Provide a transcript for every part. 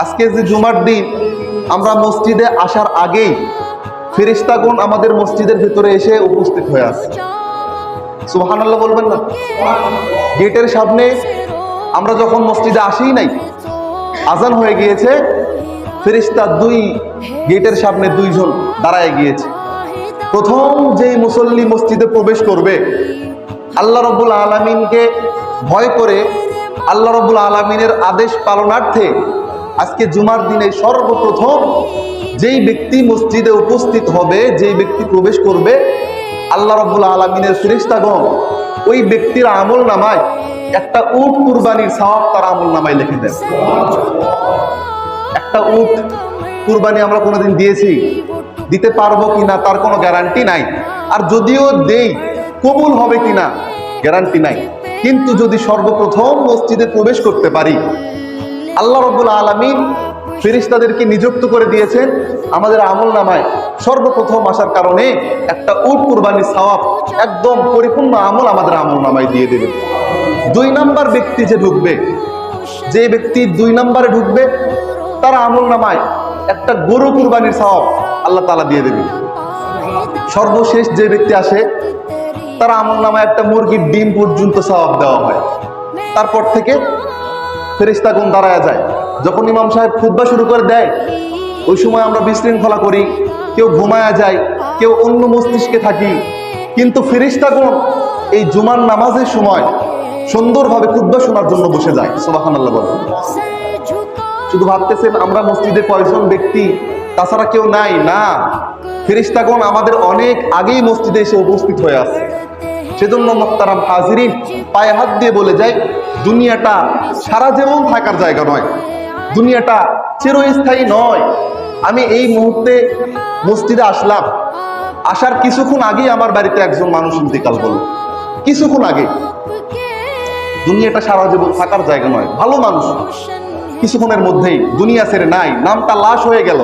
আজকে যে জুমার দিন, আমরা মসজিদে আসার আগেই ফেরেশতাগণ আমাদের মসজিদের ভিতরে এসে উপস্থিত হয়ে আছে। সুবহানাল্লাহ বলবেন না? গেটের সামনে আমরা যখন মসজিদে আসিই নাই, আজান হয়ে গিয়েছে, ফেরেশতা দুই গেটের সামনে দুইজন দাঁড়ায় গিয়েছে। প্রথম যেই মুসল্লি মসজিদে প্রবেশ করবে, আল্লাহ রাব্বুল আলামিনকে ভয় করে, আল্লাহ রাব্বুল আলামিনের আদেশ পালনার্থে আজকে জুমার দিনে সর্বপ্রথম যেই ব্যক্তি মসজিদে উপস্থিত হবে, যেই ব্যক্তি প্রবেশ করবে, আল্লাহ রাব্বুল আলামিনের ফেরেশতাগণ ওই ব্যক্তির আমল নামায় একটা উট কুরবানির সওয়াব তার আমল নামায় লিখে দেন। একটা উট কুরবানি আমরা কোনোদিন দিয়েছি, দিতে পারবো কিনা তার কোনো গ্যারান্টি নাই, আর যদিও দেই কবুল হবে কিনা গ্যারান্টি নাই। কিন্তু যদি সর্বপ্রথম মসজিদে প্রবেশ করতে পারি, আল্লাহ রাব্বুল আলামিন ফেরেশতাদেরকে নিযুক্ত করে দিয়েছেন আমাদের আমল নামায় সর্বপ্রথম আসার কারণে একটা উট কুরবানির সওয়াব, একদম পরিপূর্ণ আমল আমাদের আমল নামায় দিয়ে দেবে। দুই নাম্বার ব্যক্তি যে ঢুকবে, যে ব্যক্তি দুই নাম্বারে ঢুকবে, তার আমল নামায় একটা গরু কুরবানির সওয়াব আল্লাহ তাআলা দিয়ে দেবে। সর্বশেষ যে ব্যক্তি আসে, তার আমল নামায় একটা মুরগির ডিম পর্যন্ত সওয়াব দেওয়া হয়। তারপর থেকে ফেরেশতাগণ দাঁড়ায় যায়। যখন ইমাম সাহেব খুতবা শুরু করে দেয়, ওই সময় আমরা বিশৃঙ্খলা করি, কেউ ঘুমায়া যায়, কেউ অন্য মস্তিষ্কে থাকি, কিন্তু ফেরেশতাগণ এই জুমার নামাজের সময় সুন্দরভাবে খুতবা শোনার জন্য বসে যায়। সুবহানাল্লাহ বলেন। শুধু ভাবতেছেন আমরা মসজিদে কয়েকজন ব্যক্তি, তাছাড়া কেউ নাই? না, ফেরেশতাগণ আমাদের অনেক আগেই মসজিদে এসে উপস্থিত হয়ে আছে। সেজন্য মুহতারাম হাজিরিন, পায়ে হাত দিয়ে বলে যায়, দুনিয়াটা সারা জীবন থাকার জায়গা নয়, দুনিয়াটা চিরস্থায়ী নয়। আমি এই মুহূর্তে মসজিদে আসলাম, আসার কিছুক্ষণ আগেই আমার বাড়িতে একজন মানুষ ইন্তেকাল করলো, কিছুক্ষণ আগে। দুনিয়াটা সারা জীবন থাকার জায়গা নয়। ভালো মানুষ কিছুক্ষণের মধ্যেই দুনিয়া ছেড়ে নাই, নামটা লাশ হয়ে গেল।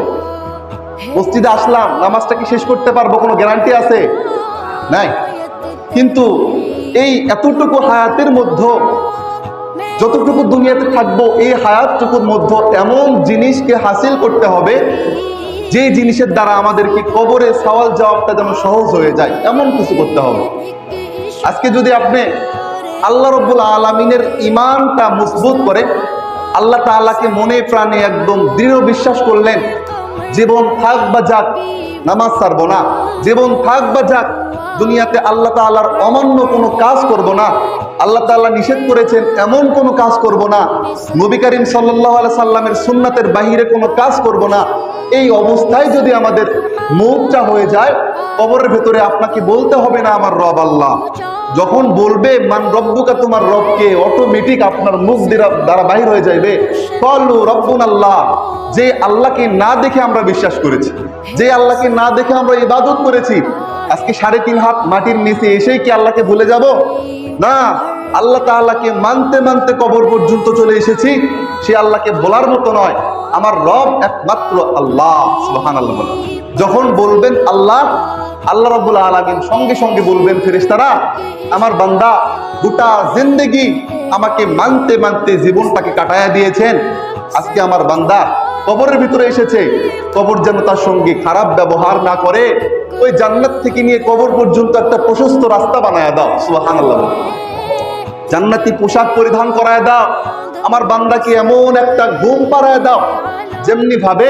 মসজিদে আসলাম, নামাজটা কি শেষ করতে পারবো কোনো গ্যারান্টি আছে? নাই। কিন্তু এই এতটুকু হায়াতের মধ্যে, যতটুকু দুনিয়াতে থাকবো, এই হায়াতটুকুর মধ্যে এমন জিনিসকে হাসিল করতে হবে যে জিনিসের দ্বারা আমাদেরকে কবরে সওয়াল জবাবটা যেন সহজ হয়ে যায়, এমন কিছু করতে হবে। আজকে যদি আপনি আল্লাহ রাব্বুল আলামিনের ঈমানটা মজবুত করে, আল্লাহ তাআলাকে মনে প্রাণে একদম দৃঢ় বিশ্বাস করলেন, জীবন থাক বা যাক নামাজ ছাড়বো না, জীবন থাক বা যাক দুনিয়াতে আল্লাহ তাআলার অমান্য কোনো কাজ করব না, আল্লাহ তাআলা নিষেধ করেছেন এমন কোনো কাজ করব না, নবী করিম সাল্লাল্লাহু আলাইহি সাল্লামের সুন্নাতের বাহিরে কোনো কাজ করব না, এই অবস্থায় যদি আমাদের মুখটা হয়ে যায়, কবরের ভেতরে আপনাকে বলতে হবে না আমার রব আল্লাহ। যখন বলবে মান রব্বুকা, তোমার রবকে, অটোমেটিক আপনার মুখ দ্বারা বাহির হয়ে যাবে ক্বালু রব্বুনাল্লাহ, যে আল্লাহকে না দেখে আমরা বিশ্বাস করেছি, যে আল্লাহকে না দেখে আমরা ইবাদত করেছি। আজকে 3.5 হাত মাটির নিচে এসেই কি আল্লাহকে ভুলে যাব? না, আল্লাহ তাআলাকে মানতে মানতে কবর পর্যন্ত চলে এসেছি। সে আল্লাহকে বলার মতো নয়, আমার রব একমাত্র আল্লাহ। সুবহানাল্লাহ। যখন বলবেন আল্লাহ, আল্লাহ রাব্বুল আলামিন সঙ্গে সঙ্গে বলবেন ফেরেশতারা, আমার বান্দা গোটা জিন্দেগি আমাকে মানতে মানতে জীবনটাকে কাটায়া দিয়েছেন, আজকে আমার বান্দা কবরের ভিতরে এসেছে, কবর যেন তার সঙ্গে খারাপ ব্যবহার না করে, ওই জান্নাত থেকে নিয়ে কবর পর্যন্ত একটা প্রশস্ত রাস্তা বানায় দাও। সুবহানাল্লাহ। জান্নাতি পোশাক পরিধান করায় দাও, আমার বান্দাকে এমন একটা ঘুম পাড়ায় দাও, যেমনি ভাবে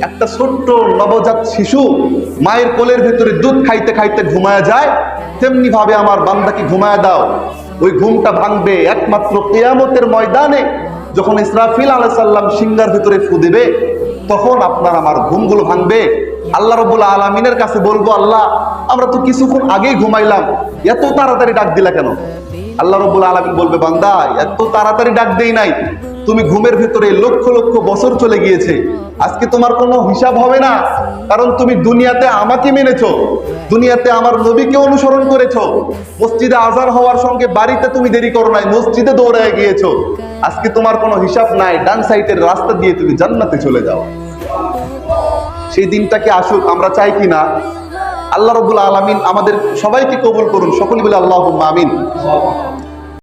একটা ছোট্ট নবজাত শিশু মায়ের কোলের ভিতরে দুধ খাইতে খাইতে ঘুমায় যায়, তেমনি ভাবে আমার বান্দাকে ঘুমায় দাও। ওই ঘুমটা ভাঙবে একমাত্র কিয়ামতের ময়দানে, যখন ইসরাফিল আলাইহিস সালাম সিংহার ভিতরে ফু দিবে, তখন আপনার আমার ঘুমগুলো ভাঙবে। আল্লাহ রাব্বুল আলামিনের কাছে বলবো, আল্লাহ আমরা তো কিছুক্ষণ আগেই ঘুমাইলাম, এত তাড়াতাড়ি ডাক দিলা কেন? আল্লাহ রাব্বুল আলামিন বলবে, বান্দা এত তাড়াতাড়ি ডাক দেই নাই, তুমি ঘুমের ভিতরে লক্ষ লক্ষ বছর চলে গিয়েছে, আজকে তোমার কোনো হিসাব হবে না, কারণ তুমি দুনিয়াতে আমাকে মেনেছো, দুনিয়াতে আমার নবীকে অনুসরণ করেছো, মসজিদে আজান হওয়ার সঙ্গে বাড়িতে তুমি দেরি করো নাই, মসজিদে দৌড়ায় গিয়েছো, আজকে তোমার কোনো হিসাব নাই, ডান সাইডের রাস্তা দিয়ে তুমি জান্নাতে চলে যাও। সেই দিনটাকে আসুক, আমরা চাই কি না? আল্লাহ রাব্বুল আলামিন আমাদের সবাইকে কবুল করুন, সকলে বলে আল্লাহুম্মা আমিন।